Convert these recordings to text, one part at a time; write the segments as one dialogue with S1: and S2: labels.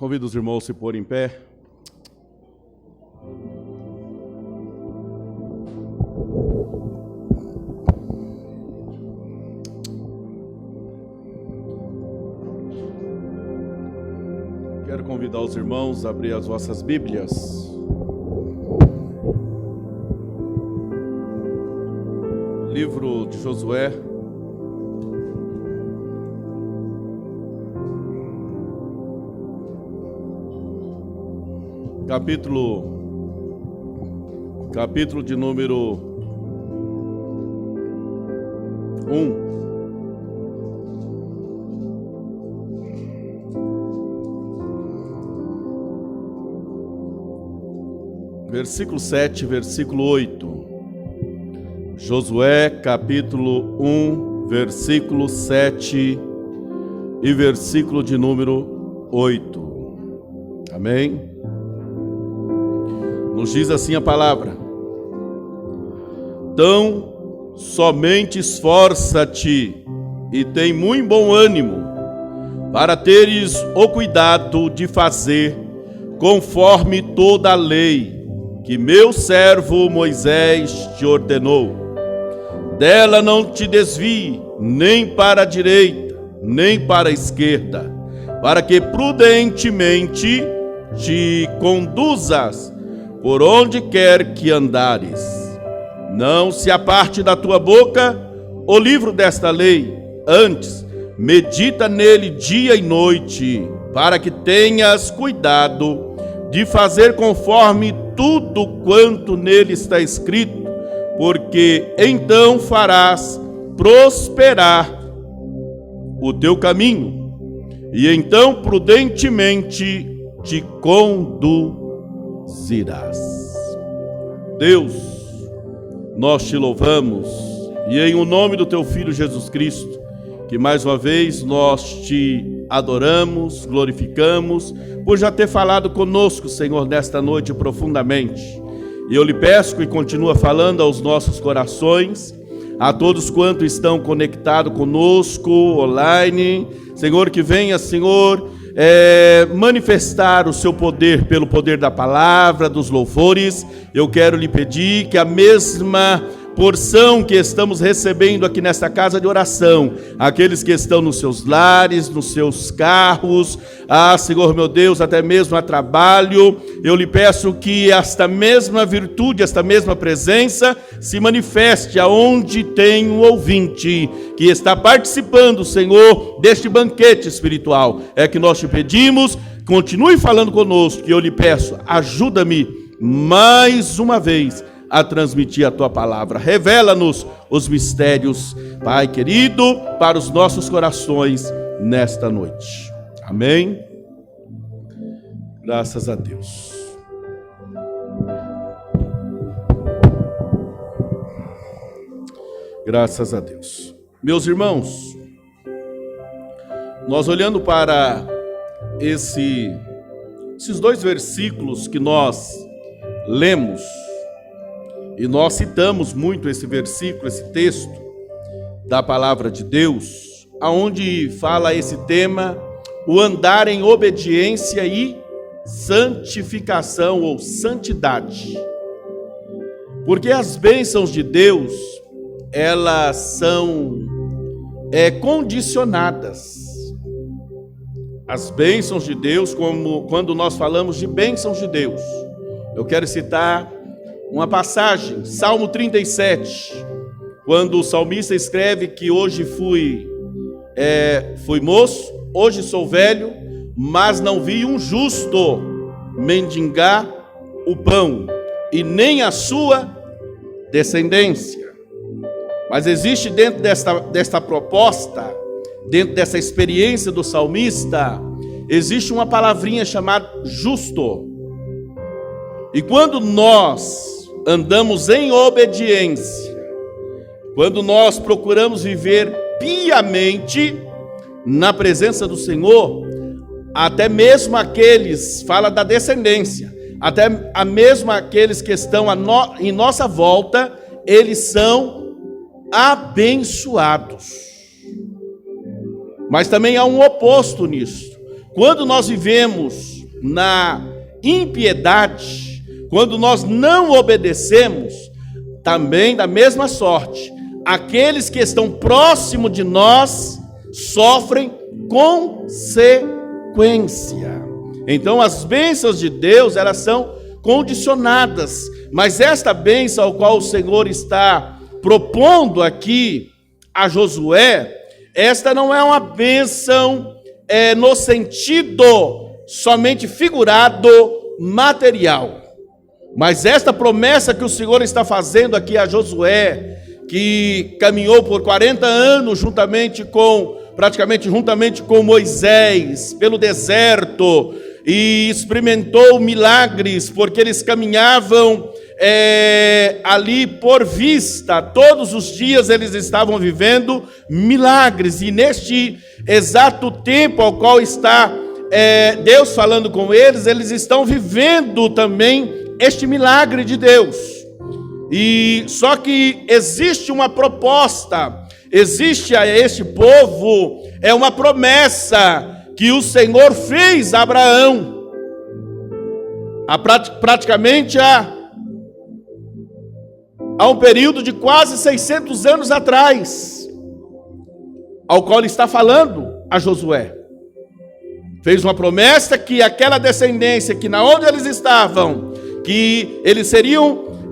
S1: Convido os irmãos a se pôr em pé. Quero convidar os irmãos a abrir as vossas Bíblias. Livro de Josué. Capítulo de número 1. Versículo 7, versículo 8. Josué, capítulo 1, versículo 7 e versículo de número 8. Amém? Nos diz assim a palavra: então, somente esforça-te e tem muito bom ânimo, para teres o cuidado de fazer conforme toda a lei que meu servo Moisés te ordenou. Dela não te desvie, nem para a direita, nem para a esquerda, para que prudentemente te conduzas por onde quer que andares. Não se aparte da tua boca o livro desta lei, antes medita nele dia e noite, para que tenhas cuidado de fazer conforme tudo quanto nele está escrito, porque então farás prosperar o teu caminho, e então prudentemente te conduzirás. Deus, nós te louvamos, e em o nome do teu Filho Jesus Cristo, que mais uma vez nós te adoramos, glorificamos, por já ter falado conosco, Senhor, nesta noite profundamente. E eu lhe peço que continue falando aos nossos corações, a todos quantos estão conectados conosco, online, Senhor, que venha, Senhor, manifestar o seu poder pelo poder da palavra, dos louvores. Eu quero lhe pedir que a mesma porção que estamos recebendo aqui nesta casa de oração, aqueles que estão nos seus lares, nos seus carros, Senhor meu Deus, até mesmo a trabalho, eu lhe peço que esta mesma virtude, esta mesma presença se manifeste aonde tem um ouvinte que está participando, Senhor, deste banquete espiritual. É que nós te pedimos, continue falando conosco, e eu lhe peço, ajuda-me mais uma vez a transmitir a tua palavra. Revela-nos os mistérios, Pai querido, para os nossos corações nesta noite. Amém? Graças a Deus. Graças a Deus. Meus irmãos, nós olhando para esses dois versículos que nós lemos, e nós citamos muito esse versículo, esse texto da palavra de Deus, aonde fala esse tema, o andar em obediência e santificação ou santidade. Porque as bênçãos de Deus, elas são condicionadas. As bênçãos de Deus, quando nós falamos de bênçãos de Deus, eu quero citar uma passagem, Salmo 37, quando o salmista escreve que hoje fui moço, hoje sou velho, mas não vi um justo mendigar o pão, e nem a sua descendência. Mas existe dentro desta proposta, dentro dessa experiência do salmista, existe uma palavrinha chamada justo. E quando nós andamos em obediência, quando nós procuramos viver piamente na presença do Senhor, até mesmo aqueles, fala da descendência, até mesmo aqueles que estão em nossa volta, eles são abençoados. Mas também há um oposto nisso. Quando nós vivemos na impiedade, quando nós não obedecemos, também da mesma sorte, aqueles que estão próximo de nós sofrem consequência. Então as bênçãos de Deus, elas são condicionadas, mas esta bênção ao qual o Senhor está propondo aqui a Josué, esta não é uma bênção no sentido somente figurado, material, mas esta promessa que o Senhor está fazendo aqui a Josué, que caminhou por 40 anos praticamente juntamente com Moisés, pelo deserto, e experimentou milagres, porque eles caminhavam ali por vista, todos os dias eles estavam vivendo milagres, e neste exato tempo ao qual está Deus falando com eles, eles estão vivendo também este milagre de Deus. E só que existe uma proposta, existe a este povo, uma promessa que o Senhor fez a Abraão, praticamente há um período de quase 600 anos atrás, ao qual ele está falando a Josué. Fez uma promessa que aquela descendência, que na onde eles estavam, que eles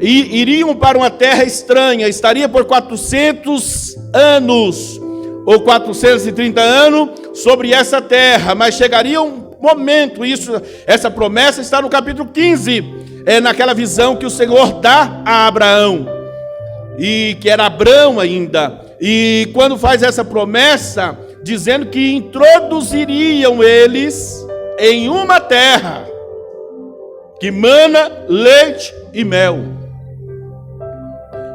S1: iriam para uma terra estranha, estaria por 400 anos, ou 430 anos, sobre essa terra, mas chegaria um momento, essa promessa está no capítulo 15, naquela visão que o Senhor dá a Abraão, e que era Abrão ainda, e quando faz essa promessa, dizendo que introduziriam eles em uma terra, que mana leite e mel.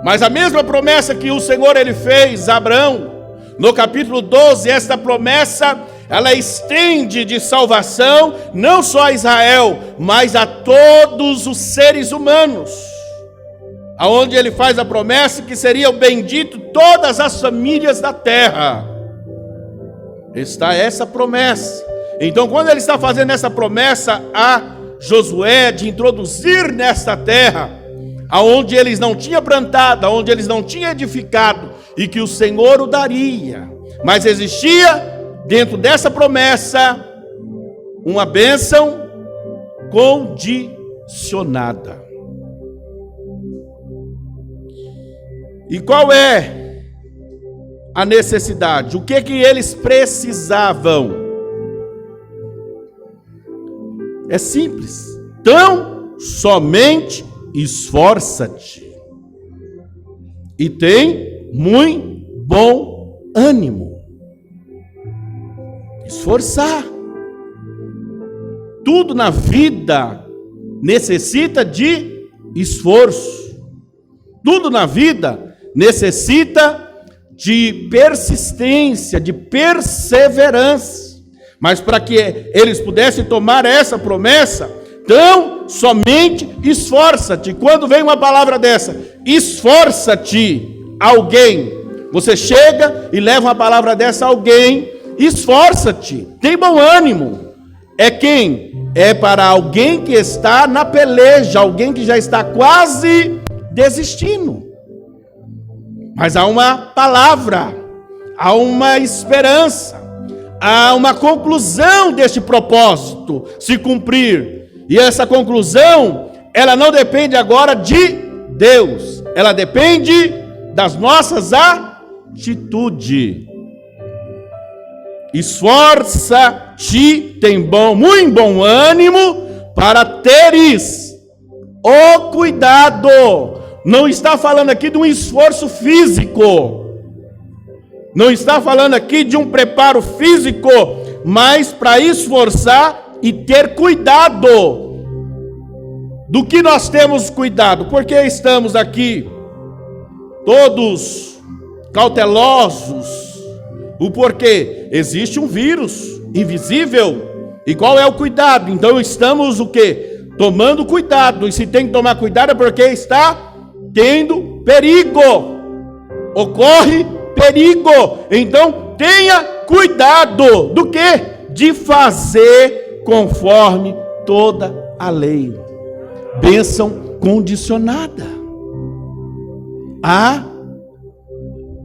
S1: Mas a mesma promessa que o Senhor ele fez a Abraão, no capítulo 12, esta promessa, ela estende de salvação, não só a Israel, mas a todos os seres humanos, aonde ele faz a promessa que seriam benditos todas as famílias da terra. Está essa promessa. Então, quando ele está fazendo essa promessa a Josué, de introduzir nesta terra, aonde eles não tinham plantado, aonde eles não tinham edificado, e que o Senhor o daria, mas existia dentro dessa promessa uma bênção condicionada. E qual é a necessidade? O que eles precisavam? É simples. Então, somente esforça-te e tem muito bom ânimo. Esforçar. Tudo na vida necessita de esforço. Tudo na vida necessita de persistência, de perseverança. Mas para que eles pudessem tomar essa promessa, então somente esforça-te. Quando vem uma palavra dessa, esforça-te, alguém, você chega e leva uma palavra dessa a alguém, esforça-te, tem bom ânimo. É quem? É para alguém que está na peleja, alguém que já está quase desistindo. Mas há uma palavra, há uma esperança, há uma conclusão deste propósito se cumprir. E essa conclusão, ela não depende agora de Deus, ela depende das nossas atitudes. Esforça-te, tem muito bom ânimo, para teres o cuidado. Não está falando aqui de um esforço físico, não está falando aqui de um preparo físico, mas para esforçar e ter cuidado. Do que nós temos cuidado? Porque estamos aqui todos cautelosos. O porquê? Existe um vírus invisível. E qual é o cuidado? Então estamos o quê? Tomando cuidado. E se tem que tomar cuidado é porque está tendo perigo. Ocorre perigo. Então tenha cuidado. Do quê? De fazer conforme toda a lei. Bênção condicionada.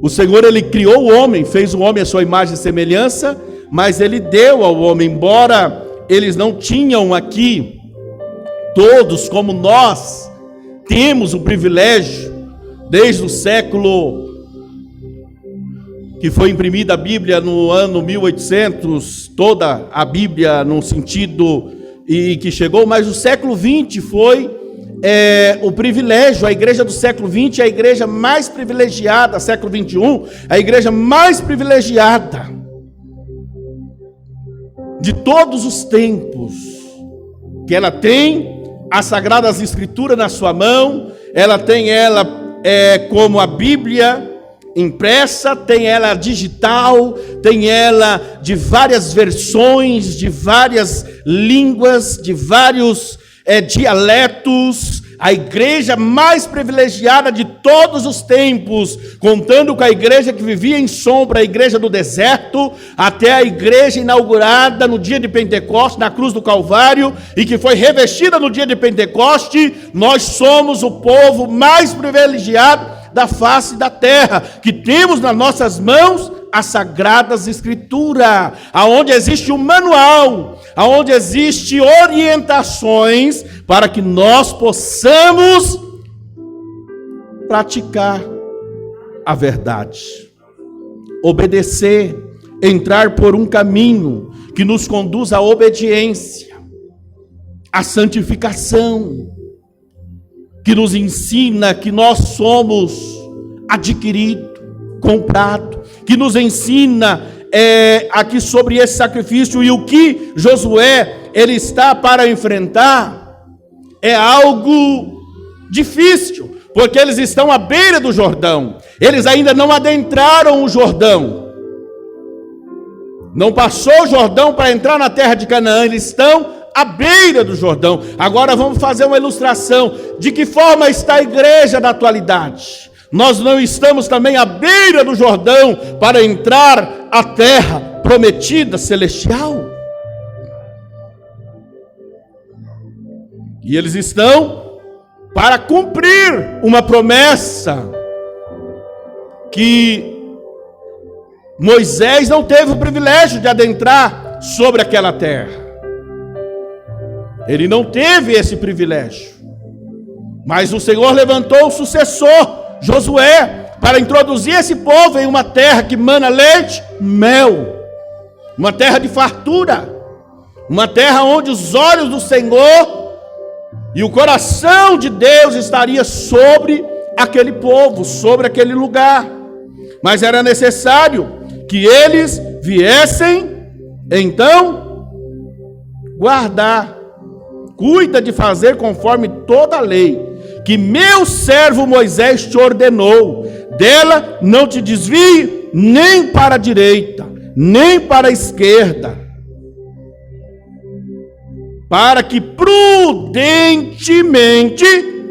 S1: O Senhor, Ele criou o homem, fez o homem à sua imagem e semelhança, mas Ele deu ao homem, embora eles não tinham aqui, todos como nós, temos o privilégio, desde o século que foi imprimida a Bíblia no ano 1800, toda a Bíblia num sentido, e que chegou, mas o século 20 foi o privilégio. A igreja do século 20 é a igreja mais privilegiada, século 21, a igreja mais privilegiada de todos os tempos, que ela tem as Sagradas Escrituras na sua mão, ela tem como a Bíblia impressa, tem ela digital, tem ela de várias versões, de várias línguas, de vários dialetos, a igreja mais privilegiada de todos os tempos, contando com a igreja que vivia em sombra, a igreja do deserto, até a igreja inaugurada no dia de Pentecostes, na cruz do Calvário, e que foi revestida no dia de Pentecostes. Nós somos o povo mais privilegiado da face da terra, que temos nas nossas mãos as Sagradas Escrituras, aonde existe um manual, aonde existe orientações para que nós possamos praticar a verdade, obedecer, entrar por um caminho que nos conduz à obediência, à santificação, que nos ensina que nós somos adquirido, comprado, que nos ensina aqui sobre esse sacrifício, e o que Josué ele está para enfrentar é algo difícil, porque eles estão à beira do Jordão, eles ainda não adentraram o Jordão, não passou o Jordão para entrar na terra de Canaã, eles estão à beira do Jordão. Agora vamos fazer uma ilustração de que forma está a igreja da atualidade. Nós não estamos também à beira do Jordão para entrar à terra prometida celestial? E eles estão para cumprir uma promessa que Moisés não teve o privilégio de adentrar sobre aquela terra. Ele não teve esse privilégio, mas o Senhor levantou o sucessor, Josué, para introduzir esse povo em uma terra que mana leite e mel, uma terra de fartura, uma terra onde os olhos do Senhor e o coração de Deus estaria sobre aquele povo, sobre aquele lugar. Mas era necessário que eles viessem, então, guardar. Cuida de fazer conforme toda a lei, que meu servo Moisés te ordenou. Dela não te desvie nem para a direita, nem para a esquerda, para que prudentemente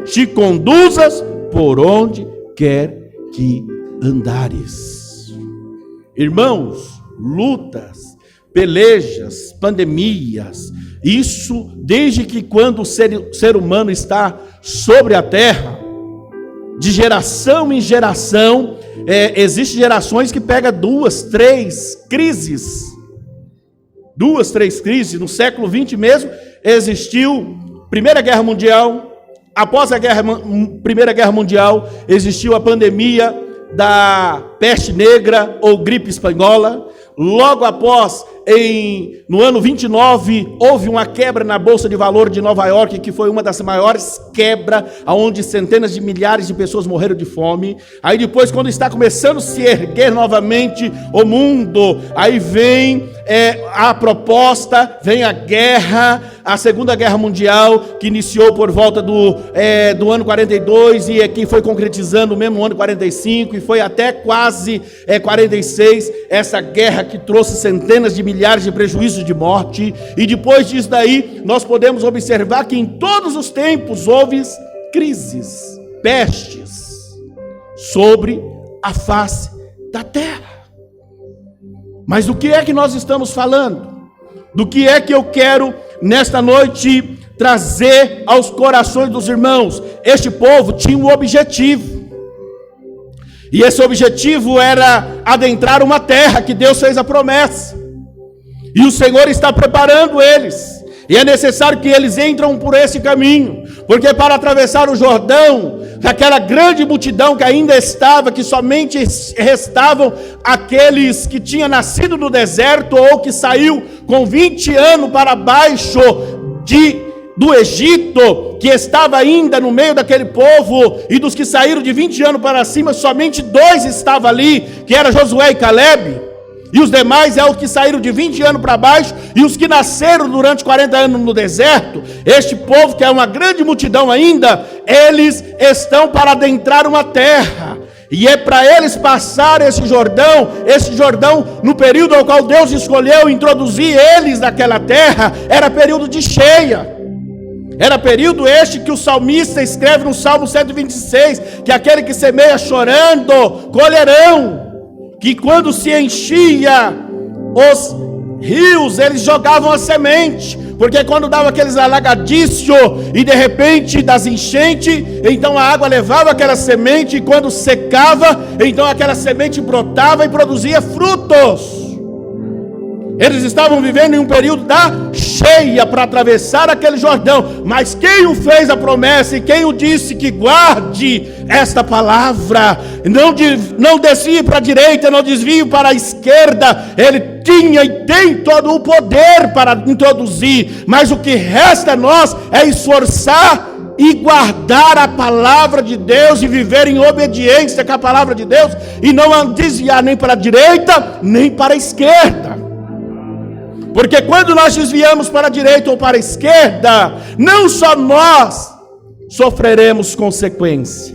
S1: te conduzas por onde quer que andares. Irmãos, lutas, pelejas, pandemias, isso desde que quando o ser humano está sobre a terra, de geração em geração, existem gerações que pegam 2, 3 crises. 2, 3 crises. No século 20 mesmo, existiu Primeira Guerra Mundial. Após a Primeira Guerra Mundial, existiu a pandemia da peste negra ou gripe espanhola. Logo após, no ano 29, houve uma quebra na Bolsa de Valores de Nova York, que foi uma das maiores quebras, onde centenas de milhares de pessoas morreram de fome. Aí depois, quando está começando a se erguer novamente o mundo, aí vem a proposta, vem a guerra, a Segunda Guerra Mundial, que iniciou por volta do ano 42, e aqui foi concretizando mesmo no ano 45, e foi até quase 46, essa guerra que trouxe centenas de milhares de prejuízos de morte. E depois disso daí, nós podemos observar que em todos os tempos houve crises, pestes sobre a face da terra. Mas do que é que nós estamos falando? Do que é que eu quero nesta noite, trazer aos corações dos irmãos. Este povo tinha um objetivo. E esse objetivo era adentrar uma terra que Deus fez a promessa. E o Senhor está preparando eles. E é necessário que eles entrem por esse caminho. Porque para atravessar o Jordão, aquela grande multidão que ainda estava, que somente restavam aqueles que tinham nascido no deserto ou que saiu com 20 anos para baixo do Egito, que estava ainda no meio daquele povo, e dos que saíram de 20 anos para cima, somente 2 estavam ali, que era Josué e Calebe, e os demais é os que saíram de 20 anos para baixo, e os que nasceram durante 40 anos no deserto. Este povo, que é uma grande multidão ainda, eles estão para adentrar uma terra, e é para eles passar esse Jordão, no período ao qual Deus escolheu introduzir eles naquela terra, era período de cheia. Era período este que o salmista escreve no Salmo 126, que aquele que semeia chorando, colherão. Que quando se enchia os rios, eles jogavam a semente. Porque quando dava aqueles alagadícios e de repente das enchentes, então a água levava aquela semente, e quando secava, então aquela semente brotava e produzia frutos. Eles estavam vivendo em um período da cheia para atravessar aquele Jordão. Mas quem o fez a promessa e quem o disse que guarde esta palavra, não desvie para a direita, não desvie para a esquerda, ele tinha e tem todo o poder para introduzir. Mas o que resta a nós é esforçar e guardar a palavra de Deus e viver em obediência com a palavra de Deus, e não desviar nem para a direita nem para a esquerda. Porque quando nós desviamos para a direita ou para a esquerda, não só nós sofreremos consequência,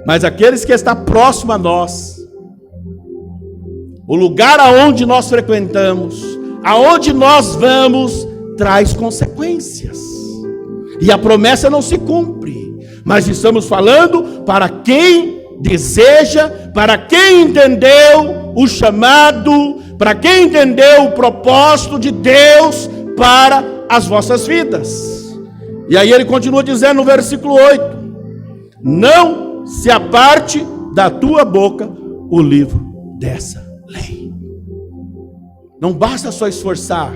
S1: mas aqueles que estão próximos a nós, o lugar aonde nós frequentamos, aonde nós vamos, traz consequências. E a promessa não se cumpre. Mas estamos falando para quem deseja, para quem entendeu o chamado, para quem entendeu o propósito de Deus para as vossas vidas. E aí ele continua dizendo no versículo 8: não se aparte da tua boca o livro dessa lei. Não basta só esforçar,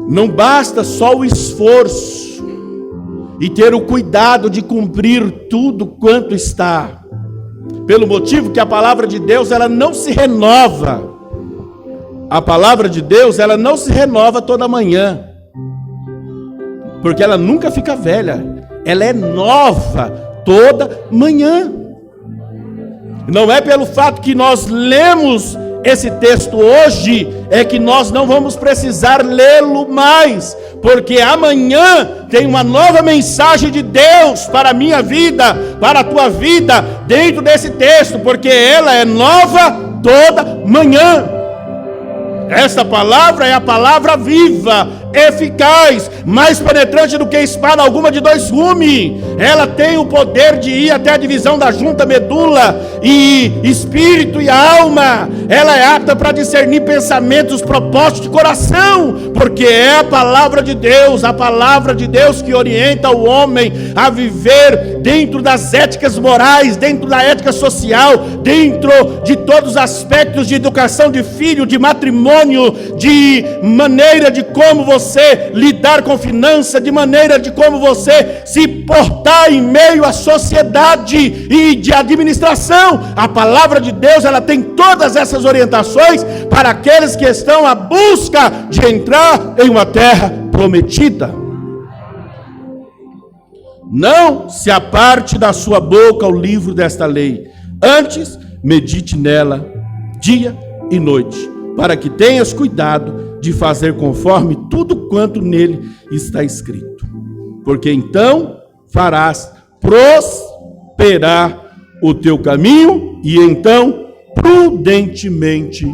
S1: não basta só o esforço e ter o cuidado de cumprir tudo quanto está, pelo motivo que a palavra de Deus, ela não se renova. A palavra de Deus, ela não se renova toda manhã, porque ela nunca fica velha, ela é nova toda manhã. Não é pelo fato que nós lemos esse texto hoje, é que nós não vamos precisar lê-lo mais, porque amanhã tem uma nova mensagem de Deus para a minha vida, para a tua vida, dentro desse texto, porque ela é nova toda manhã. Esta palavra é a palavra viva, eficaz, mais penetrante do que espada alguma de 2 gumes. Ela tem o poder de ir até a divisão da junta, medula e espírito e alma. Ela é apta para discernir pensamentos, propósitos de coração, porque é a palavra de Deus que orienta o homem a viver dentro das éticas morais, dentro da ética social, dentro de todos os aspectos de educação de filho, de matrimônio, de maneira de como você lidar com finanças, de maneira de como você se portar em meio à sociedade e de administração. A palavra de Deus, ela tem todas essas orientações para aqueles que estão à busca de entrar em uma terra prometida. Não se aparte da sua boca o livro desta lei, antes medite nela dia e noite, para que tenhas cuidado de fazer conforme tudo quanto nele está escrito, porque então farás prosperar o teu caminho, e então prudentemente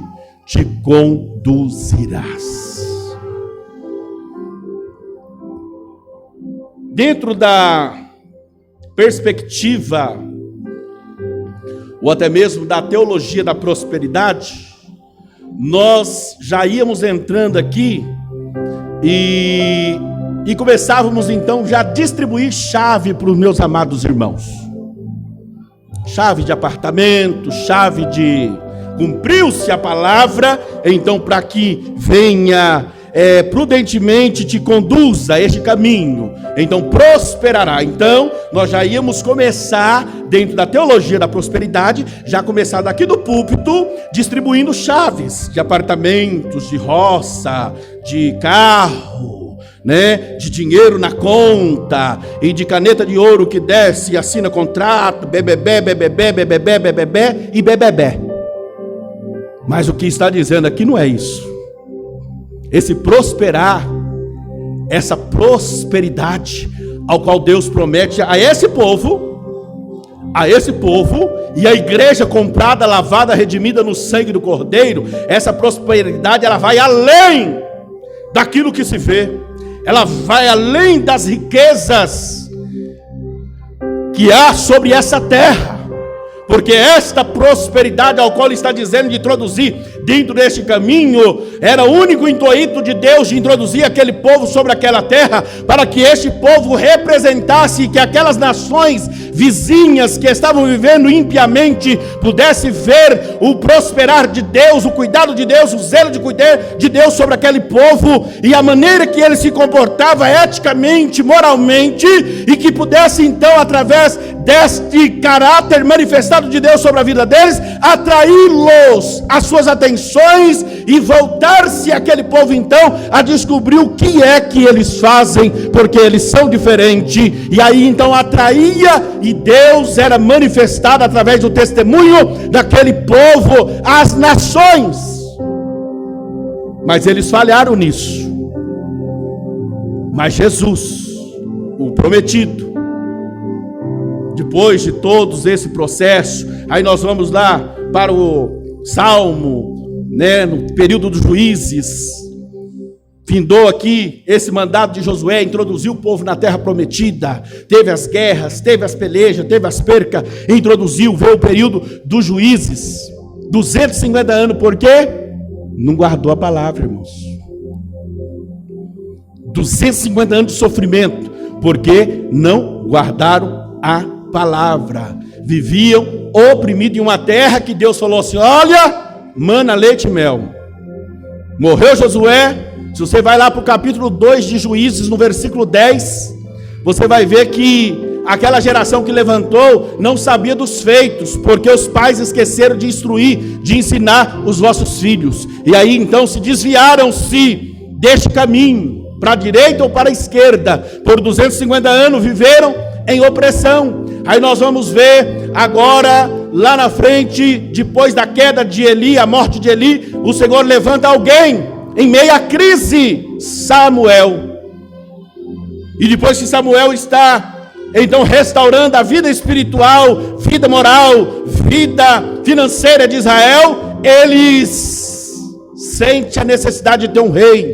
S1: te conduzirás. Dentro da perspectiva, ou até mesmo da teologia da prosperidade, nós já íamos entrando aqui E começávamos então já a distribuir chave para os meus amados irmãos. Chave de apartamento, chave de... Cumpriu-se a palavra, então para que venha prudentemente te conduza a este caminho, então prosperará. Então nós já íamos começar, dentro da teologia da prosperidade, já começar daqui do púlpito, distribuindo chaves de apartamentos, de roça, de carro, né, de dinheiro na conta, e de caneta de ouro que desce e assina contrato, bebebé, bebebé, bebebé, bebebé e bebebé. Mas o que está dizendo aqui não é isso. Esse prosperar, essa prosperidade ao qual Deus promete a esse povo, e a igreja comprada, lavada, redimida no sangue do Cordeiro, essa prosperidade ela vai além daquilo que se vê, ela vai além das riquezas que há sobre essa terra. Porque esta prosperidade ao qual ele está dizendo de introduzir dentro deste caminho, era o único intuito de Deus de introduzir aquele povo sobre aquela terra, para que este povo representasse, que aquelas nações vizinhas que estavam vivendo impiamente, pudesse ver o prosperar de Deus, o cuidado de Deus, o zelo de cuidar de Deus sobre aquele povo, e a maneira que ele se comportava eticamente, moralmente, e que pudesse então, através deste caráter manifestado de Deus sobre a vida deles, atraí-los às suas atenções, e voltar-se aquele povo então a descobrir o que é que eles fazem, porque eles são diferentes, e aí então atraía, e Deus era manifestado através do testemunho daquele povo às nações. Mas eles falharam nisso. Mas Jesus, o prometido, depois de todos esse processo, aí nós vamos lá para o Salmo, né, no período dos juízes, findou aqui esse mandato de Josué, introduziu o povo na terra prometida, teve as guerras, teve as pelejas, teve as percas, introduziu, veio o período dos juízes, 250 anos, por quê? Não guardou a palavra, irmãos. 250 anos de sofrimento, porque não guardaram a palavra, viviam oprimidos em uma terra que Deus falou assim: olha, mana, leite e mel. Morreu Josué. Se você vai lá para o capítulo 2 de Juízes, no versículo 10, você vai ver que aquela geração que levantou não sabia dos feitos, porque os pais esqueceram de instruir, de ensinar os vossos filhos, e aí então se desviaram-se deste caminho, para a direita ou para a esquerda, por 250 anos viveram em opressão. Aí nós vamos ver agora, lá na frente, depois da queda de Eli, a morte de Eli, o Senhor levanta alguém, em meio à crise, Samuel. E depois que Samuel está, então, restaurando a vida espiritual, vida moral, vida financeira de Israel, eles sentem a necessidade de ter um rei,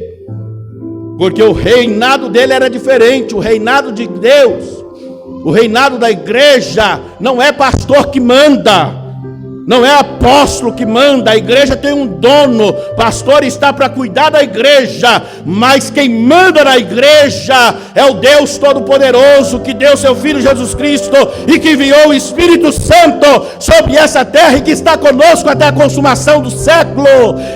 S1: porque o reinado dele era diferente. O reinado de Deus, o reinado da igreja, não é pastor que manda, não é apóstolo que manda. A igreja tem um dono, pastor está para cuidar da igreja, mas quem manda na igreja é o Deus Todo-Poderoso, que deu seu Filho Jesus Cristo e que enviou o Espírito Santo sobre essa terra e que está conosco até a consumação do século.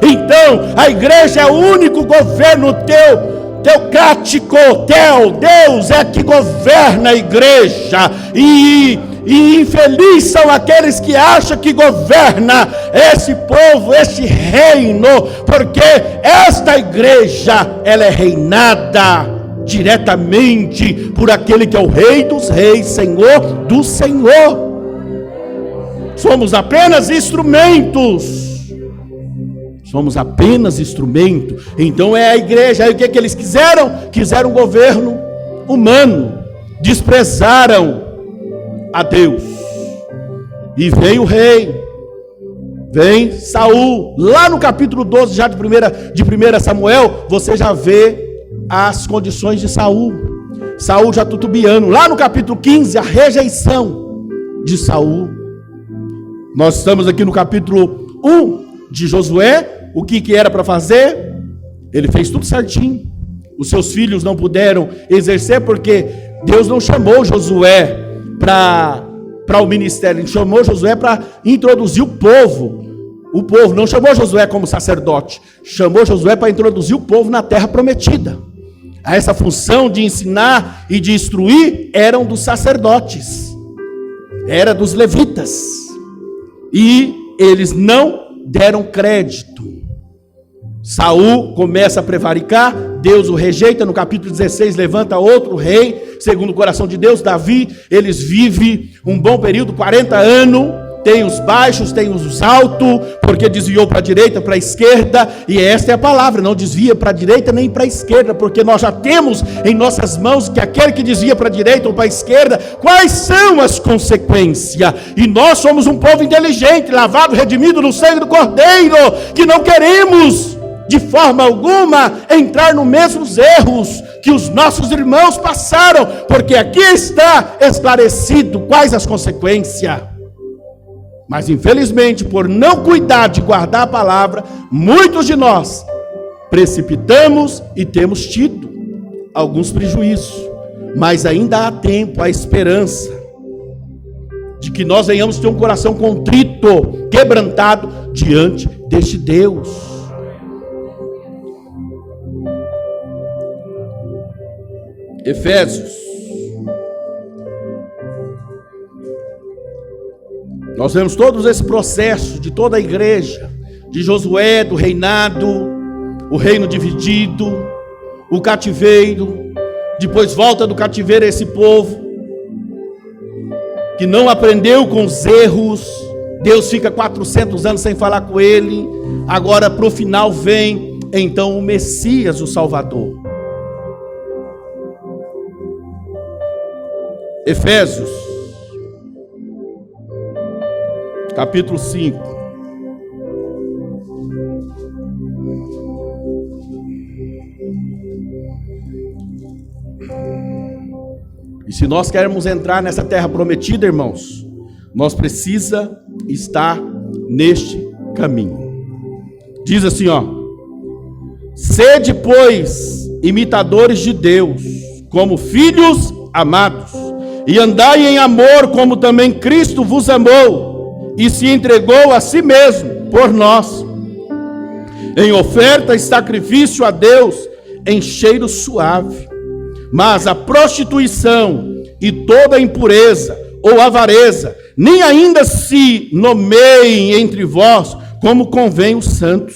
S1: Então a igreja é o único governo teocrático. Deus é que governa a igreja, e infeliz são aqueles que acham que governa esse povo, este reino, porque esta igreja, ela é reinada diretamente por aquele que é o Rei dos Reis, Senhor do Senhor. Somos apenas instrumentos. Somos apenas instrumento. Então é a igreja. Aí o que eles quiseram? Quiseram um governo humano, desprezaram a Deus, e veio o rei, vem Saul. Lá no capítulo 12 já de 1 Samuel, você já vê as condições de Saul já tutubiando. Lá no capítulo 15, a rejeição de Saul. Nós estamos aqui no capítulo 1 de Josué. O que era para fazer? Ele fez tudo certinho. os seus filhos não puderam exercer, porque Deus não chamou Josué para o ministério, ele chamou Josué para introduzir o povo. O povo não chamou Josué como sacerdote, chamou Josué para introduzir o povo na terra prometida. Essa função de ensinar e de instruir eram dos sacerdotes, era dos levitas, e eles não deram crédito. Saul começa a prevaricar, Deus o rejeita, no capítulo 16 levanta outro rei, segundo o coração de Deus, Davi. Eles vivem um bom período, 40 anos, tem os baixos, tem os altos, porque desviou para a direita, para a esquerda, e esta é a palavra, não desvia para a direita nem para a esquerda, porque nós já temos em nossas mãos que aquele que desvia para a direita ou para a esquerda, quais são as consequências, e nós somos um povo inteligente, lavado, redimido no sangue do Cordeiro, que não queremos de forma alguma entrar nos mesmos erros que os nossos irmãos passaram, porque aqui está esclarecido quais as consequências. Mas infelizmente, por não cuidar de guardar a palavra, muitos de nós precipitamos e temos tido alguns prejuízos. Mas ainda há tempo, há esperança de que nós venhamos ter um coração contrito, quebrantado diante deste Deus. Efésios. Nós vemos todo esse processo de toda a igreja, de Josué, do reinado, o reino dividido, o cativeiro, depois volta do cativeiro esse povo, que não aprendeu com os erros, Deus fica 400 anos sem falar com ele, agora para o final vem, então, o Messias, o Salvador. Efésios, capítulo 5. E se nós queremos entrar nessa terra prometida, irmãos, nós precisamos estar neste caminho. Diz assim, ó: sede, pois, imitadores de Deus, como filhos amados, e andai em amor, como também Cristo vos amou, e se entregou a si mesmo por nós, em oferta e sacrifício a Deus, em cheiro suave. Mas a prostituição e toda impureza ou avareza, nem ainda se nomeiem entre vós, como convém os santos.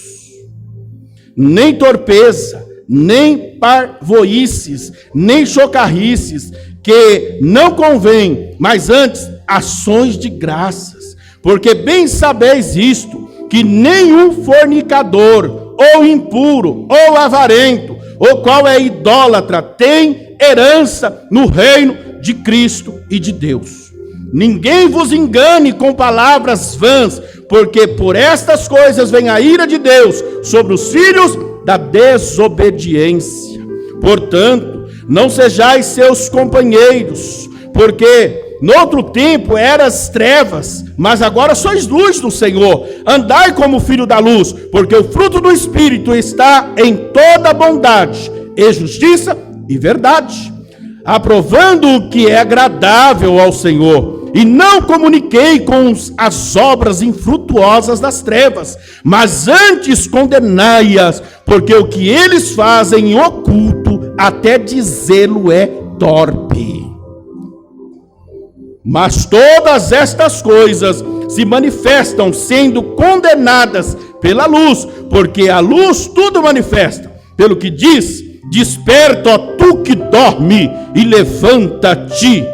S1: Nem torpeza, nem parvoices, nem chocarrices, que não convém, mas antes ações de graças. Porque bem sabeis isto, que nenhum fornicador, ou impuro, ou avarento, ou qual é idólatra, tem herança no reino de Cristo e de Deus. Ninguém vos engane com palavras vãs, porque por estas coisas vem a ira de Deus sobre os filhos da desobediência. Portanto, não sejais seus companheiros, porque no outro tempo eras trevas, mas agora sois luz do Senhor. Andai como filho da luz, porque o fruto do Espírito está em toda bondade e justiça e verdade, aprovando o que é agradável ao Senhor. E não comuniquei com as obras infrutuosas das trevas, mas antes condenai-as, porque o que eles fazem em oculto, até dizê-lo é torpe. Mas todas estas coisas se manifestam sendo condenadas pela luz, porque a luz tudo manifesta. Pelo que diz: desperta, ó tu que dorme, e levanta-te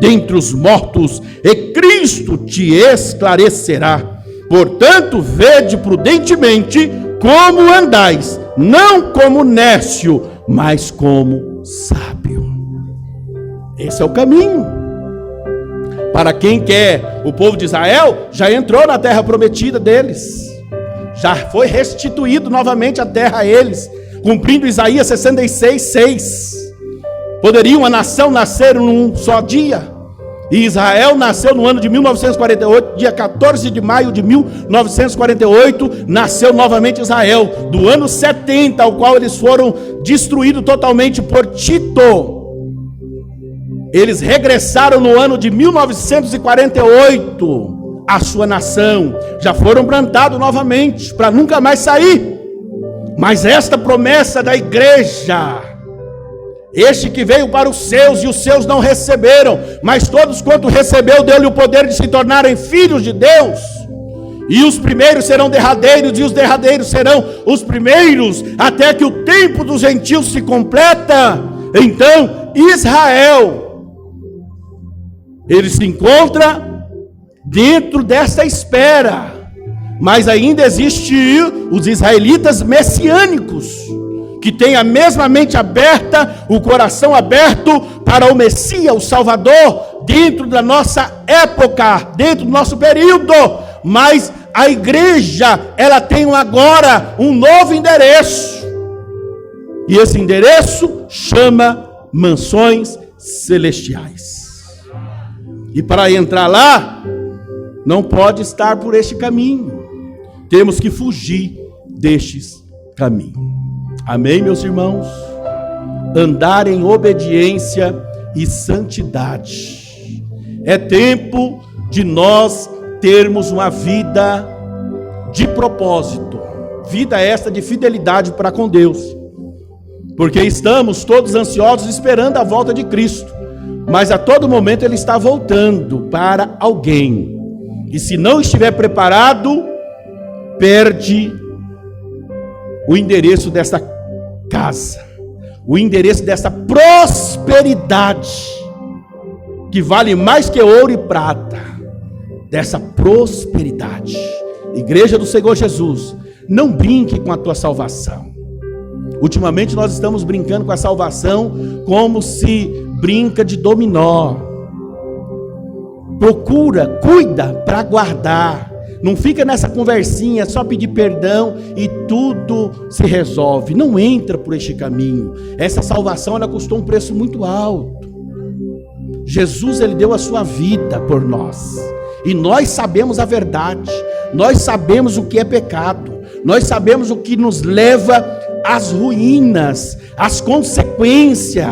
S1: dentre os mortos, e Cristo te esclarecerá. Portanto, vede prudentemente como andais, não como nécio, mas como sábio. Esse é o caminho. Para quem quer, o povo de Israel já entrou na terra prometida deles, já foi restituído novamente a terra a eles, cumprindo Isaías 66:6. Poderia uma nação nascer num só dia? E Israel nasceu no ano de 1948, dia 14 de maio de 1948, nasceu novamente Israel. Do ano 70, ao qual eles foram destruídos totalmente por Tito, eles regressaram no ano de 1948, a sua nação. Já foram plantados novamente, para nunca mais sair. Mas esta promessa da igreja, este que veio para os seus, e os seus não receberam, mas todos quanto recebeu, deu-lhe o poder de se tornarem filhos de Deus. E os primeiros serão derradeiros, e os derradeiros serão os primeiros, até que o tempo dos gentios se completa. Então Israel, ele se encontra dentro desta espera, mas ainda existem os israelitas messiânicos, que tem a mesma mente aberta, o coração aberto para o Messias, o Salvador, dentro da nossa época, dentro do nosso período. Mas a igreja, ela tem agora um novo endereço, e esse endereço chama Mansões Celestiais. E para entrar lá, não pode estar por este caminho, temos que fugir destes caminhos. Amém, meus irmãos? Andar em obediência e santidade. É tempo de nós termos uma vida de propósito, vida esta de fidelidade para com Deus, porque estamos todos ansiosos esperando a volta de Cristo, mas a todo momento Ele está voltando para alguém, e se não estiver preparado, perde o endereço desta casa, o endereço dessa prosperidade, que vale mais que ouro e prata, dessa prosperidade. Igreja do Senhor Jesus, não brinque com a tua salvação. Ultimamente nós estamos brincando com a salvação como se brinca de dominó. Procura, cuida para guardar. Não fica nessa conversinha, só pedir perdão e tudo se resolve. Não entra por este caminho. Essa salvação, ela custou um preço muito alto. Jesus, ele deu a sua vida por nós. E nós sabemos a verdade. Nós sabemos o que é pecado. Nós sabemos o que nos leva às ruínas, às consequências.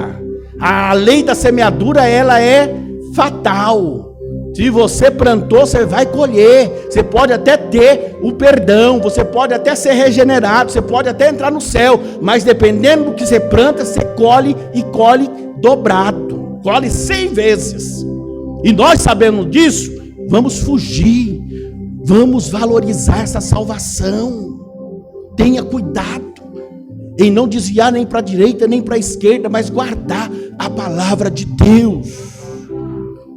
S1: A lei da semeadura, ela é fatal. Se você plantou, você vai colher. Você pode até ter o perdão, você pode até ser regenerado, você pode até entrar no céu, mas dependendo do que você planta, você colhe, e colhe dobrado, colhe 100 vezes. E nós sabemos disso, vamos fugir, vamos valorizar essa salvação. Tenha cuidado em não desviar nem para a direita nem para a esquerda, mas guardar a palavra de Deus,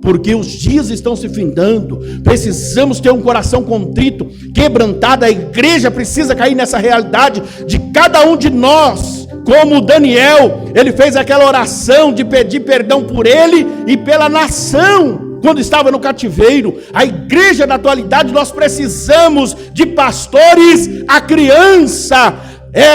S1: porque os dias estão se findando. Precisamos ter um coração contrito, quebrantado. A igreja precisa cair nessa realidade de cada um de nós, como Daniel, ele fez aquela oração de pedir perdão por ele e pela nação, quando estava no cativeiro. A igreja da atualidade, nós precisamos de pastores a criança,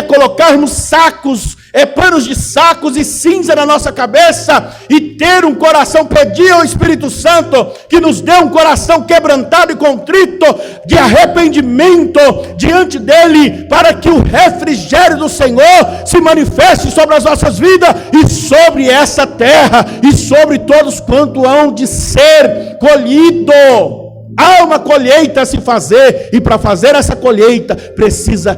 S1: colocarmos sacos, panos de sacos e cinza na nossa cabeça, e ter um coração, pedir ao Espírito Santo que nos dê um coração quebrantado e contrito, de arrependimento diante dele, para que o refrigério do Senhor se manifeste sobre as nossas vidas e sobre essa terra e sobre todos quanto hão de ser colhido. Há uma colheita a se fazer, e para fazer essa colheita precisa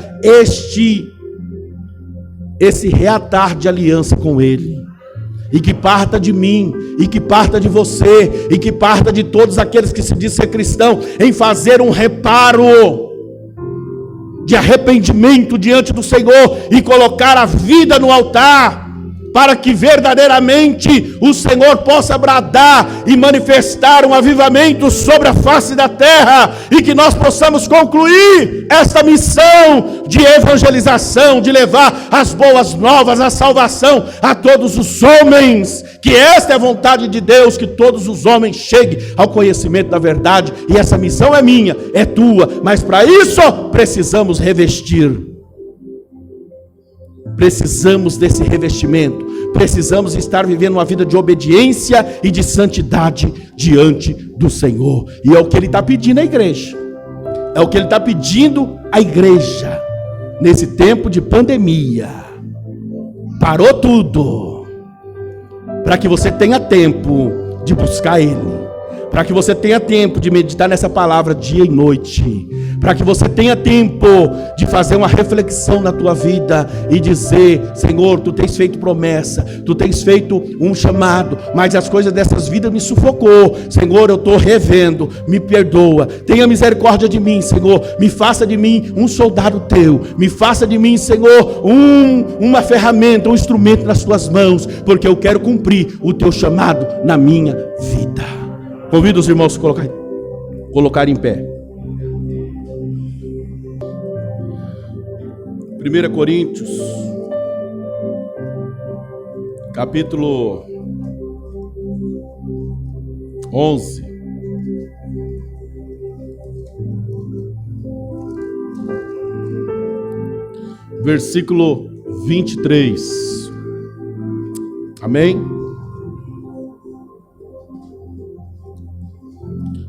S1: esse reatar de aliança com Ele, e que parta de mim, e que parta de você, e que parta de todos aqueles que se dizem ser cristão, em fazer um reparo de arrependimento diante do Senhor, e colocar a vida no altar, para que verdadeiramente o Senhor possa bradar e manifestar um avivamento sobre a face da terra, e que nós possamos concluir esta missão de evangelização, de levar as boas novas, a salvação a todos os homens, que esta é a vontade de Deus, que todos os homens cheguem ao conhecimento da verdade. E essa missão é minha, é tua, mas para isso precisamos revestir precisamos desse revestimento, precisamos estar vivendo uma vida de obediência e de santidade diante do Senhor. E é o que Ele está pedindo à igreja, é o que Ele está pedindo à igreja, nesse tempo de pandemia. Parou tudo, para que você tenha tempo de buscar Ele, para que você tenha tempo de meditar nessa palavra dia e noite, para que você tenha tempo de fazer uma reflexão na tua vida e dizer: Senhor, Tu tens feito promessa, Tu tens feito um chamado, mas as coisas dessas vidas me sufocou. Senhor, eu estou revendo, me perdoa, tenha misericórdia de mim, Senhor, me faça de mim um soldado Teu, me faça de mim, Senhor, uma ferramenta, um instrumento nas Tuas mãos, porque eu quero cumprir o Teu chamado na minha vida. Convido os irmãos a colocar em pé. 1 Coríntios, capítulo 11. Versículo 23. Amém?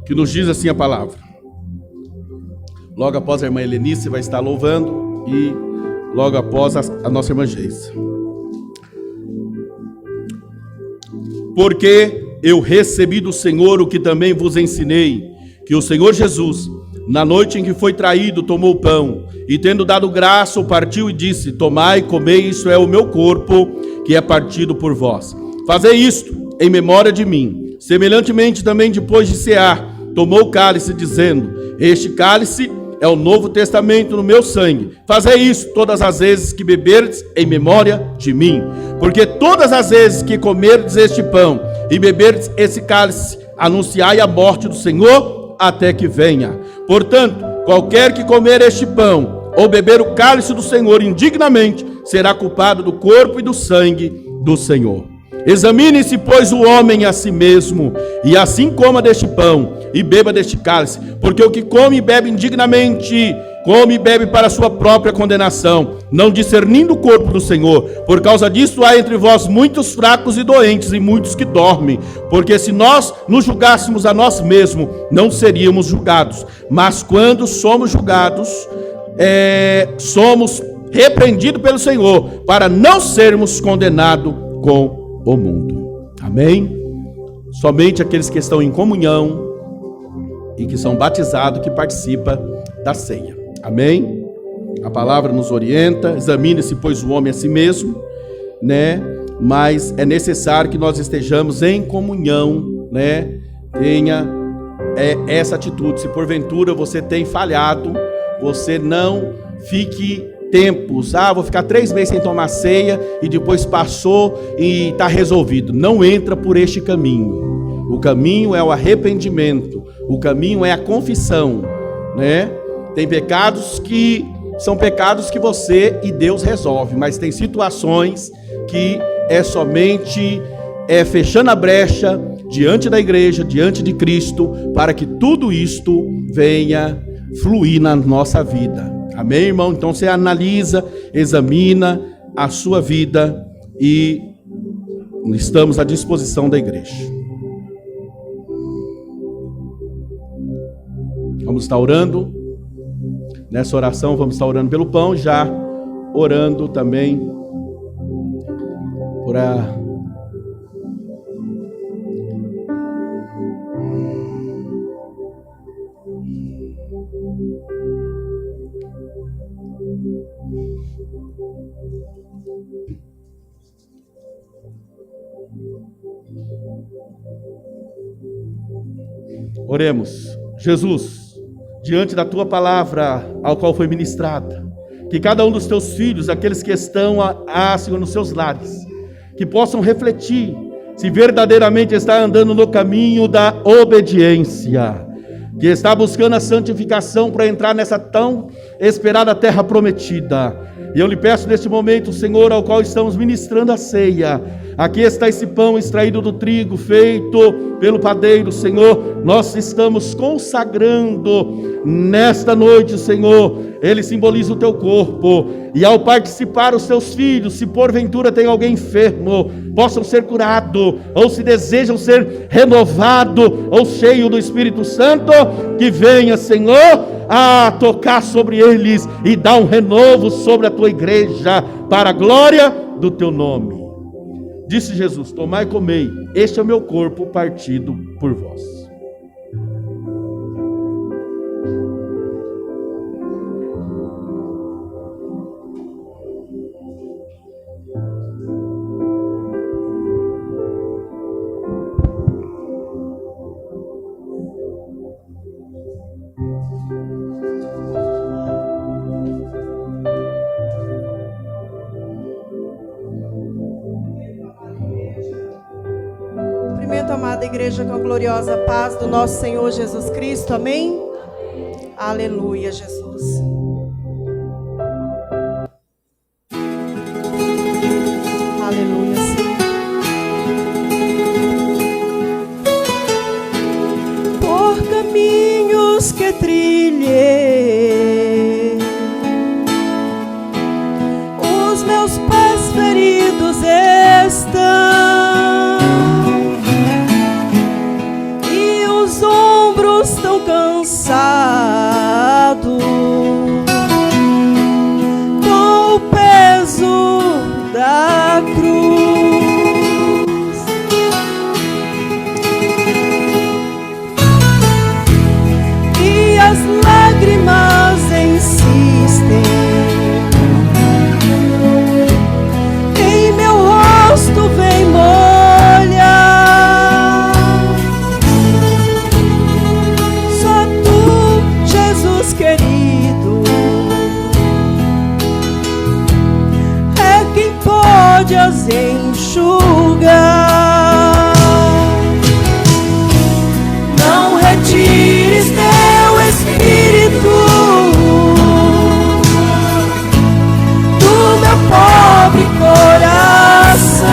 S1: Que nos diz assim a palavra. Logo após a irmã Helenice vai estar louvando, e logo após a nossa irmã Geisa. Porque eu recebi do Senhor o que também vos ensinei, que o Senhor Jesus, na noite em que foi traído, tomou o pão, e tendo dado graça, o partiu e disse: tomai, comei, isso é o meu corpo, que é partido por vós. Fazei isto em memória de mim. Semelhantemente também, depois de cear, tomou o cálice, dizendo: este cálice é o Novo Testamento no meu sangue. Fazei isso todas as vezes que beberdes em memória de mim. Porque todas as vezes que comerdes este pão e beberdes esse cálice, anunciai a morte do Senhor até que venha. Portanto, qualquer que comer este pão ou beber o cálice do Senhor indignamente, será culpado do corpo e do sangue do Senhor. Examine-se, pois, o homem a si mesmo, e assim coma deste pão e beba deste cálice, porque o que come e bebe indignamente, come e bebe para a sua própria condenação, não discernindo o corpo do Senhor. Por causa disso há entre vós muitos fracos e doentes, e muitos que dormem, porque se nós nos julgássemos a nós mesmos, não seríamos julgados, mas quando somos julgados, somos repreendidos pelo Senhor, para não sermos condenados com o mundo. Amém? Somente aqueles que estão em comunhão e que são batizados, que participam da ceia. Amém? A palavra nos orienta. Examine-se, pois, o homem a si mesmo, né? Mas é necessário que nós estejamos em comunhão, né? Tenha essa atitude. Se porventura você tem falhado, você não fique tempos, vou ficar 3 meses sem tomar ceia e depois passou e está resolvido. Não entra por este caminho. O caminho é o arrependimento, o caminho é a confissão, né? Tem pecados que são pecados que você e Deus resolve, mas tem situações que é somente fechando a brecha diante da igreja, diante de Cristo, para que tudo isto venha fluir na nossa vida. Amém, irmão? Então você analisa, examina a sua vida e estamos à disposição da igreja. Vamos estar orando. Nessa oração vamos estar orando pelo pão, já orando também por Oremos. Jesus, diante da Tua palavra, ao qual foi ministrada, que cada um dos Teus filhos, aqueles que estão, Senhor, nos seus lares, que possam refletir se verdadeiramente está andando no caminho da obediência, que está buscando a santificação para entrar nessa tão esperada terra prometida. E eu lhe peço neste momento, Senhor, ao qual estamos ministrando a ceia, Aqui está esse pão extraído do trigo, feito pelo padeiro, Senhor. Nós estamos consagrando nesta noite, Senhor. Ele simboliza o teu corpo. E ao participar os teus filhos, se porventura tem alguém enfermo, possam ser curados, ou se desejam ser renovados, ou cheio do Espírito Santo, que venha, Senhor, a tocar sobre eles e dar um renovo sobre a tua igreja, para a glória do teu nome. Disse Jesus: tomai e comei, este é o meu corpo partido por vós.
S2: Amada igreja, com a gloriosa paz do nosso Senhor Jesus Cristo, amém? Aleluia, Jesus. Aleluia, Senhor. Por caminhos que trilhei, os meus pés feridos estão, tão cansado com o peso da cruz, e as lágrimas insistem em meu rosto, vem molhar. Querido, é quem pode as enxugar. Não retires teu Espírito do meu pobre coração.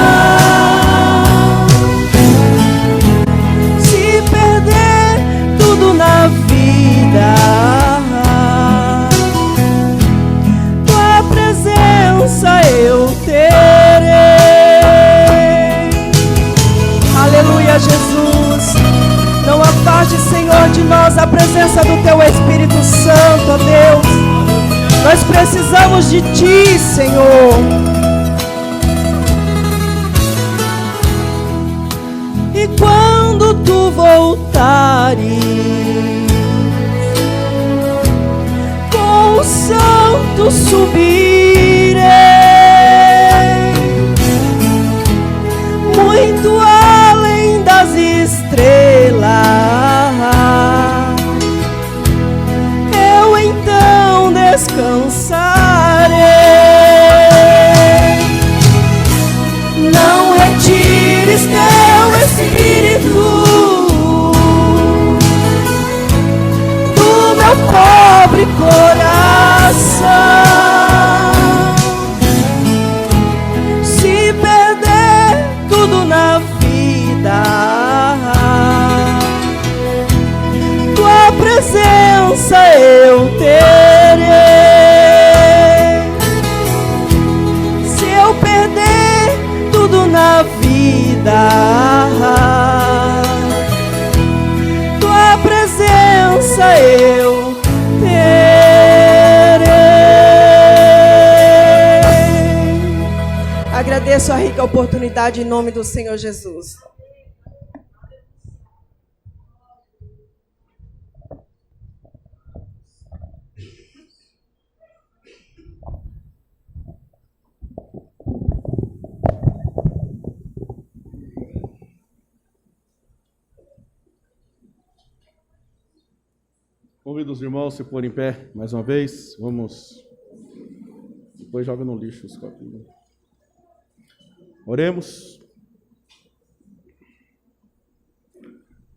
S2: Se perder tudo na vida, eu terei. Aleluia, Jesus. Não afaste, Senhor, de nós a presença do teu Espírito Santo, ó Deus. Nós precisamos de ti, Senhor. E quando tu voltares com o santo subirei, muito além das estrelas, eu então descansarei. Não retires teu Espírito do meu pobre coração. Se perder tudo na vida, tua presença eu terei. Se eu perder tudo na vida, tua presença eu terei. Agradeço a rica oportunidade em nome do Senhor Jesus.
S1: Convido os irmãos a se pôr em pé mais uma vez. Vamos. Depois joga no lixo os copinhos. Oremos.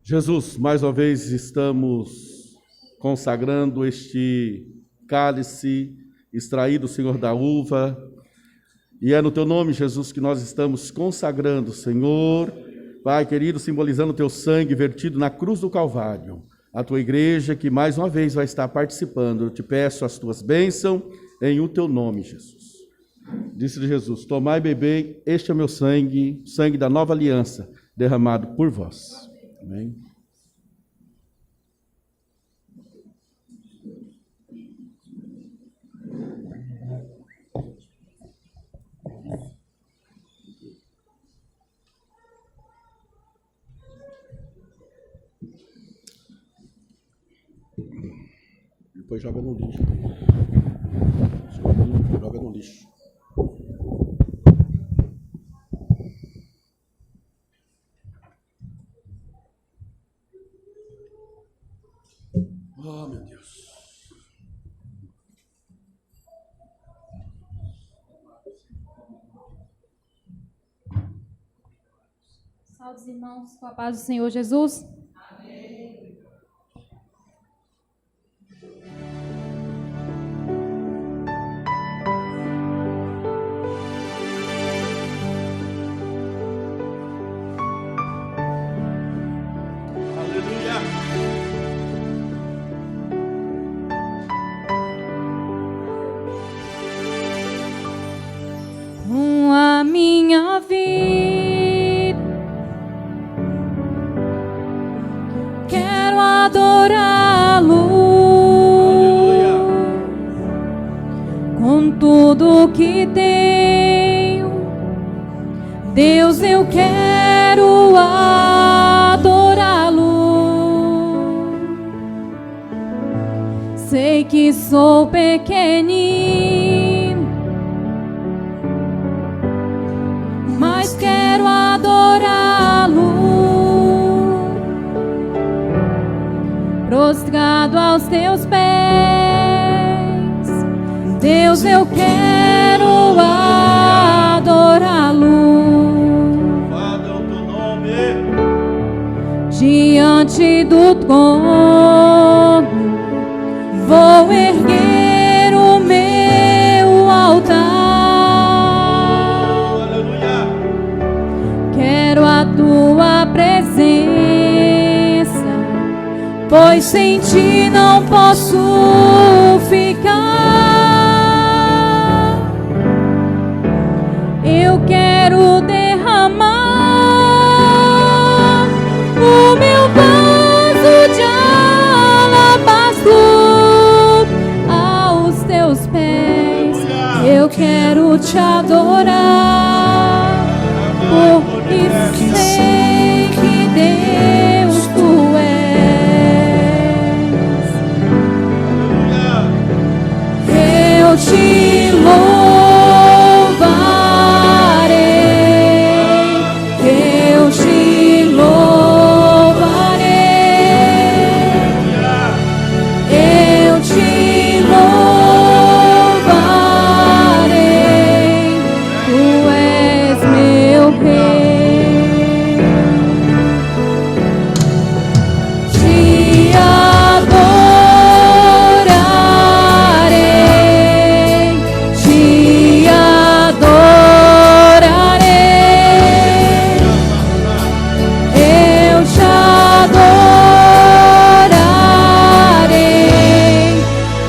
S1: Jesus, mais uma vez estamos consagrando este cálice extraído, Senhor, da uva, E é no teu nome, Jesus, que nós estamos consagrando, Senhor, Pai querido, simbolizando o teu sangue vertido na cruz do Calvário, a tua igreja que mais uma vez vai estar participando. Eu te peço as tuas bênçãos em o teu nome, Jesus. Disse Jesus: tomai e bebei, este é o meu sangue, sangue da nova aliança, derramado por vós. Amém. Depois joga no lixo. Joga no lixo. Oh, meu Deus.
S3: Salve os irmãos, com a paz do Senhor Jesus. Amém. Com a minha vida quero adorá-lo. Com tudo que tenho, Deus, eu quero adorá-lo. Sei que sou pequenino, mas quero adorá-lo, prostrado aos teus pés. Deus, eu quero adorá-lo.
S1: Fala o teu nome.
S3: Diante do trono vou erguer o meu altar. Quero a tua presença, pois sem ti não posso ficar. Eu quero derramar o meu vaso de alabastro aos teus pés. Eu quero te adorar, porque sei que Deus tu és. Eu te louvarei, eu te louvarei, eu te louvarei. Tu és meu rei. Te adorarei, te adorarei, eu te adorarei.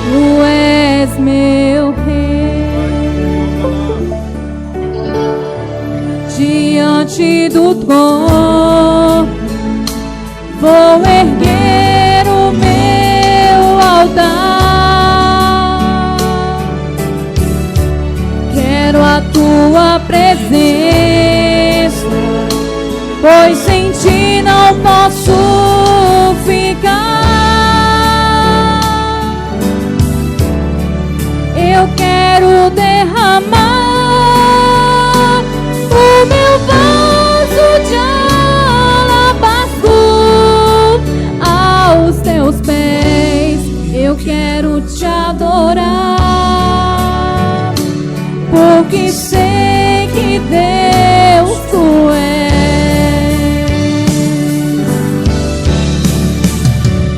S3: Tu és meu rei. Diante do trono vou erguer o meu altar. Quero a tua presença, pois sem ti não posso ficar. Eu quero derramar o meu vaso de alabastro aos teus pés. Eu quero te adorar, porque sei que Deus tu és.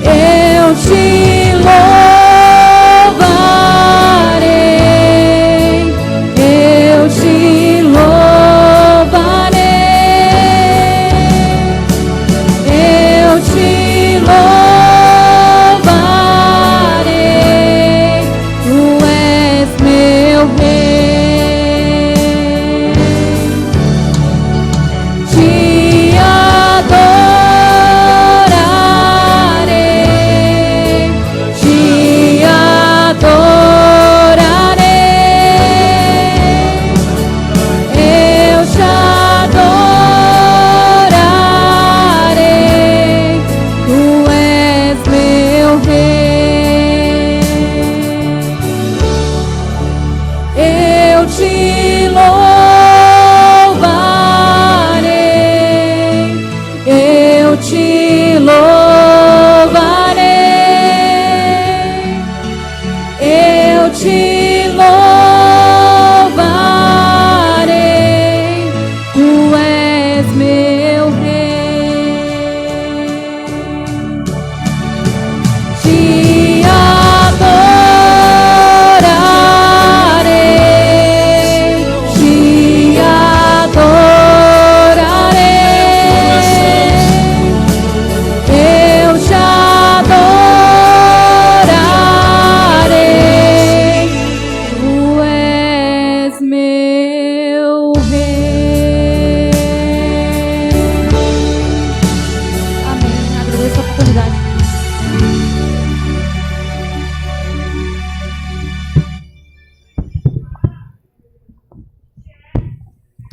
S3: Eu te louvarei, eu te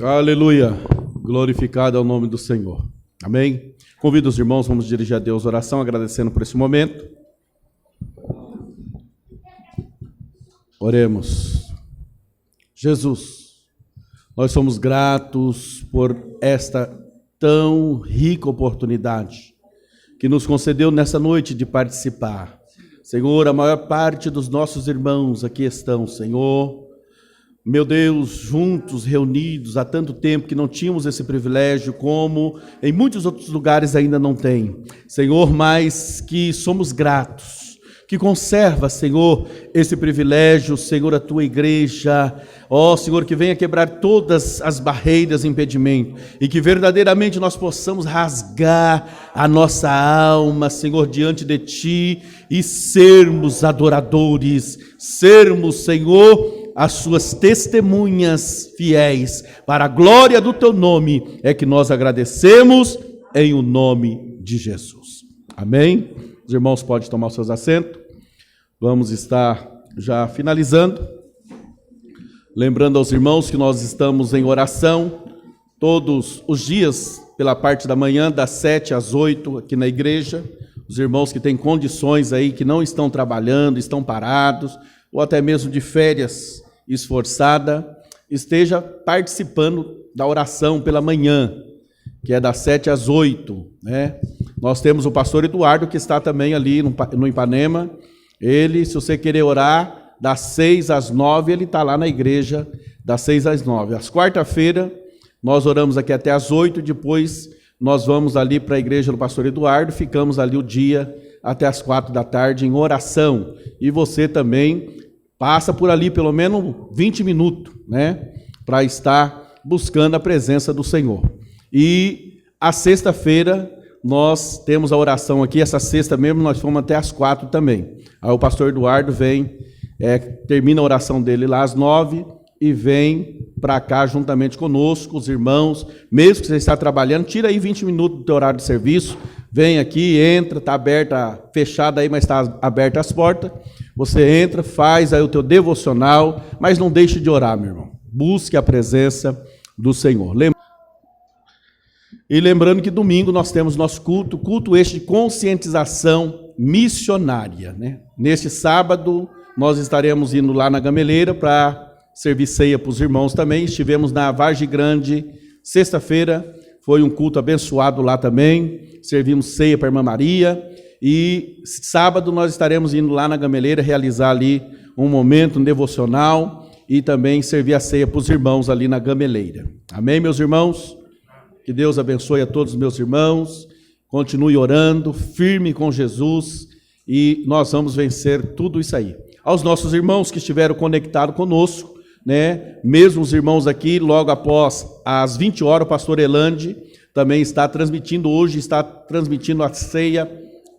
S1: Aleluia. Glorificado é o nome do Senhor. Amém? Convido os irmãos, vamos dirigir a Deus oração, agradecendo por esse momento. Oremos. Jesus, nós somos gratos por esta tão rica oportunidade que nos concedeu nessa noite de participar. Senhor, a maior parte dos nossos irmãos aqui estão, Senhor, meu Deus, juntos, reunidos, há tanto tempo que não tínhamos esse privilégio, como em muitos outros lugares ainda não tem. Senhor, mas que somos gratos, que conserva, Senhor, esse privilégio, Senhor, a tua igreja, ó Senhor, que venha quebrar todas as barreiras e impedimentos, e que verdadeiramente nós possamos rasgar a nossa alma, Senhor, diante de ti, e sermos adoradores, sermos, Senhor, as suas testemunhas fiéis, para a glória do teu nome, é que nós agradecemos em o nome de Jesus. Amém? Os irmãos podem tomar os seus assentos. Vamos estar já finalizando. Lembrando aos irmãos que nós estamos em oração todos os dias, pela parte da manhã, das 7 às 8, aqui na igreja. Os irmãos que têm condições aí, que não estão trabalhando, estão parados, ou até mesmo de férias esforçada, esteja participando da oração pela manhã, que é das 7 às 8, né? Nós temos o pastor Eduardo, que está também ali no Ipanema. Ele, se você querer orar, das 6 às 9, ele está lá na igreja, das 6 às 9. Às quarta-feira, nós oramos aqui até às 8, depois nós vamos ali para a igreja do pastor Eduardo, ficamos ali o dia até às 4 da tarde em oração. E você também passa por ali pelo menos 20 minutos, né, para estar buscando a presença do Senhor. E a sexta-feira nós temos a oração aqui, essa sexta mesmo nós fomos até às 4 também. Aí o pastor Eduardo vem, termina a oração dele lá às 9 e vem para cá juntamente conosco, os irmãos, mesmo que você está trabalhando, tira aí 20 minutos do teu horário de serviço, vem aqui, entra, está aberta, fechada aí, mas está aberta as portas, você entra, faz aí o teu devocional, mas não deixe de orar, meu irmão, busque a presença do Senhor. E lembrando que domingo nós temos nosso culto este de conscientização missionária, né? Neste sábado nós estaremos indo lá na Gameleira para servir ceia para os irmãos também. Estivemos na Vargem Grande sexta-feira, foi um culto abençoado lá também, servimos ceia para a irmã Maria, e sábado nós estaremos indo lá na Gameleira realizar ali um momento, um devocional, e também servir a ceia para os irmãos ali na Gameleira. Amém, meus irmãos? Que Deus abençoe a todos os meus irmãos, continue orando, firme com Jesus, e nós vamos vencer tudo isso aí. Aos nossos irmãos que estiveram conectados conosco, né, mesmo os irmãos aqui, logo após às 20 horas, o pastor Elande também está transmitindo, hoje está transmitindo a ceia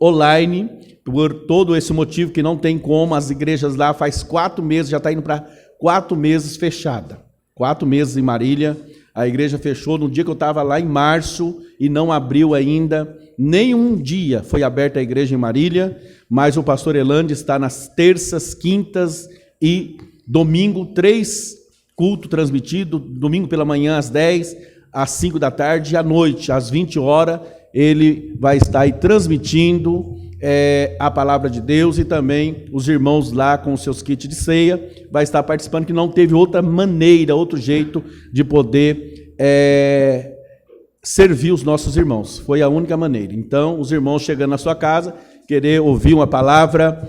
S1: online, por todo esse motivo que não tem como, as igrejas lá faz 4 meses, já está indo para 4 meses fechada, 4 meses em Marília. A igreja fechou no dia que eu estava lá em março e não abriu ainda, nem um dia foi aberta a igreja em Marília, mas o pastor Elande está nas terças, quintas e domingo, 3 cultos transmitidos, domingo pela manhã às 10, às 5 da tarde e à noite, às 20 horas, ele vai estar aí transmitindo a palavra de Deus, e também os irmãos lá com os seus kits de ceia, vai estar participando, que não teve outra maneira, outro jeito de poder servir os nossos irmãos, foi a única maneira. Então, os irmãos chegando na sua casa, querer ouvir uma palavra,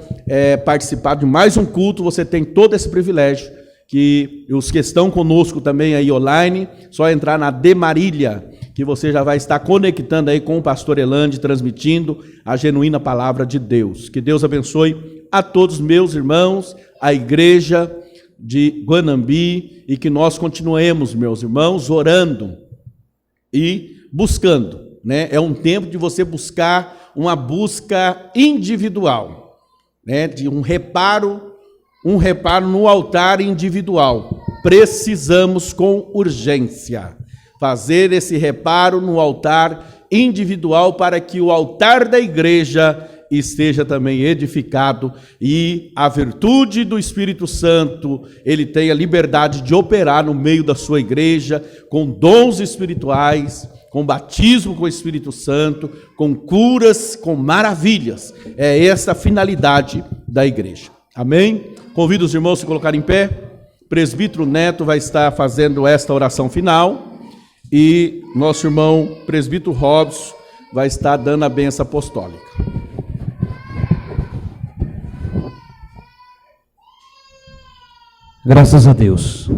S1: participar de mais um culto, você tem todo esse privilégio, que os que estão conosco também aí online, só entrar na De Marília, que você já vai estar conectando aí com o pastor Elande, transmitindo a genuína palavra de Deus. Que Deus abençoe a todos meus irmãos, a igreja de Guanambi, e que nós continuemos, meus irmãos, orando e buscando, né? É um tempo de você buscar uma busca individual, né? De um reparo no altar individual. Precisamos com urgência fazer esse reparo no altar individual, para que o altar da igreja esteja também edificado e a virtude do Espírito Santo, ele tenha liberdade de operar no meio da sua igreja, com dons espirituais, com batismo com o Espírito Santo, com curas, com maravilhas. É essa a finalidade da igreja. Amém? Convido os irmãos a se colocarem em pé. O presbítero Neto vai estar fazendo esta oração final e nosso irmão presbítero Robson vai estar dando a bênção apostólica.
S4: Graças a Deus.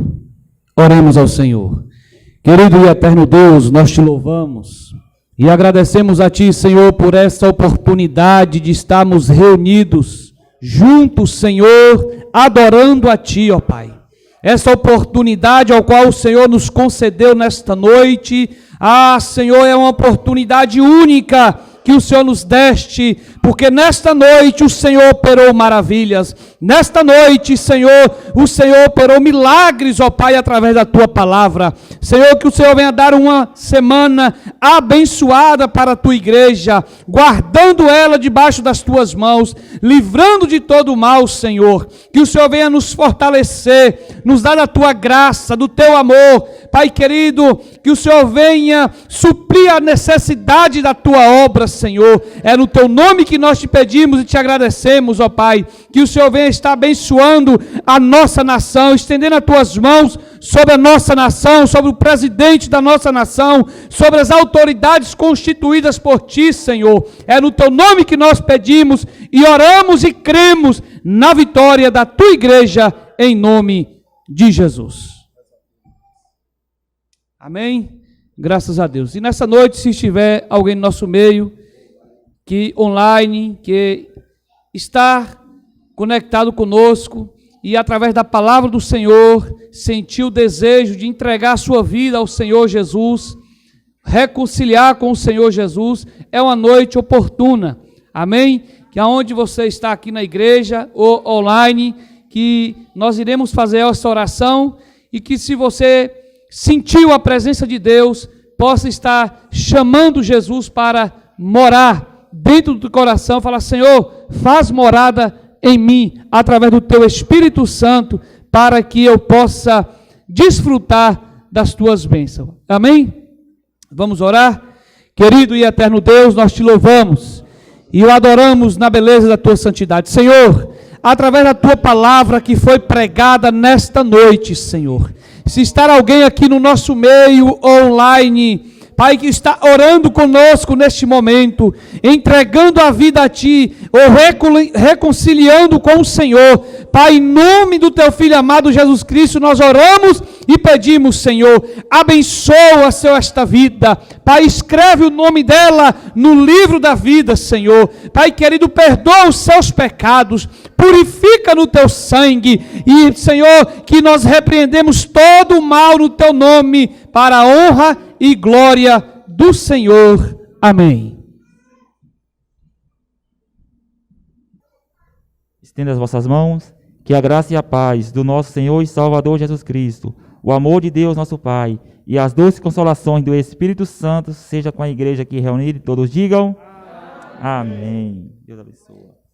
S4: Oremos ao Senhor. Querido e eterno Deus, nós te louvamos e agradecemos a Ti, Senhor, por essa oportunidade de estarmos reunidos juntos, Senhor, adorando a Ti, ó Pai. Essa oportunidade ao qual o Senhor nos concedeu nesta noite, Senhor, é uma oportunidade única que o Senhor nos deste, porque nesta noite o Senhor operou maravilhas, nesta noite, Senhor, o Senhor operou milagres, ó Pai, através da Tua palavra. Senhor, que o Senhor venha dar uma semana abençoada para a Tua igreja, guardando ela debaixo das Tuas mãos, livrando de todo o mal, Senhor. Que o Senhor venha nos fortalecer, nos dar da Tua graça, do Teu amor, Pai querido, que o Senhor venha suprir a necessidade da Tua obra, Senhor. É no Teu nome que nós te pedimos e te agradecemos, ó Pai. Que o Senhor venha estar abençoando a nossa nação, estendendo as Tuas mãos sobre a nossa nação, sobre o presidente da nossa nação, sobre as autoridades constituídas por Ti, Senhor. É no Teu nome que nós pedimos e oramos e cremos na vitória da Tua igreja, em nome de Jesus. Amém? Graças a Deus. E nessa noite, se estiver alguém no nosso meio, que online, que está conectado conosco e através da palavra do Senhor, sentiu o desejo de entregar a sua vida ao Senhor Jesus, reconciliar com o Senhor Jesus, é uma noite oportuna. Amém? Que aonde você está aqui na igreja ou online, que nós iremos fazer essa oração e que se você sentiu a presença de Deus, possa estar chamando Jesus para morar dentro do coração, falar: Senhor, faz morada em mim, através do Teu Espírito Santo, para que eu possa desfrutar das Tuas bênçãos. Amém? Vamos orar? Querido e eterno Deus, nós Te louvamos e o adoramos na beleza da Tua santidade. Senhor, através da Tua palavra que foi pregada nesta noite, Senhor, se está alguém aqui no nosso meio online, Pai, que está orando conosco neste momento, entregando a vida a Ti, ou reconciliando com o Senhor, Pai, em nome do Teu Filho amado Jesus Cristo, nós oramos e pedimos, Senhor, abençoa, Senhor, esta vida, Pai, escreve o nome dela no livro da vida, Senhor, Pai querido, perdoa os seus pecados, purifica no Teu sangue, e, Senhor, que nós repreendemos todo o mal no Teu nome, para a honra e glória do Senhor. Amém.
S5: Estenda as vossas mãos, que a graça e a paz do nosso Senhor e Salvador Jesus Cristo, o amor de Deus nosso Pai e as doces consolações do Espírito Santo seja com a igreja aqui reunida e todos digam amém. Deus abençoe.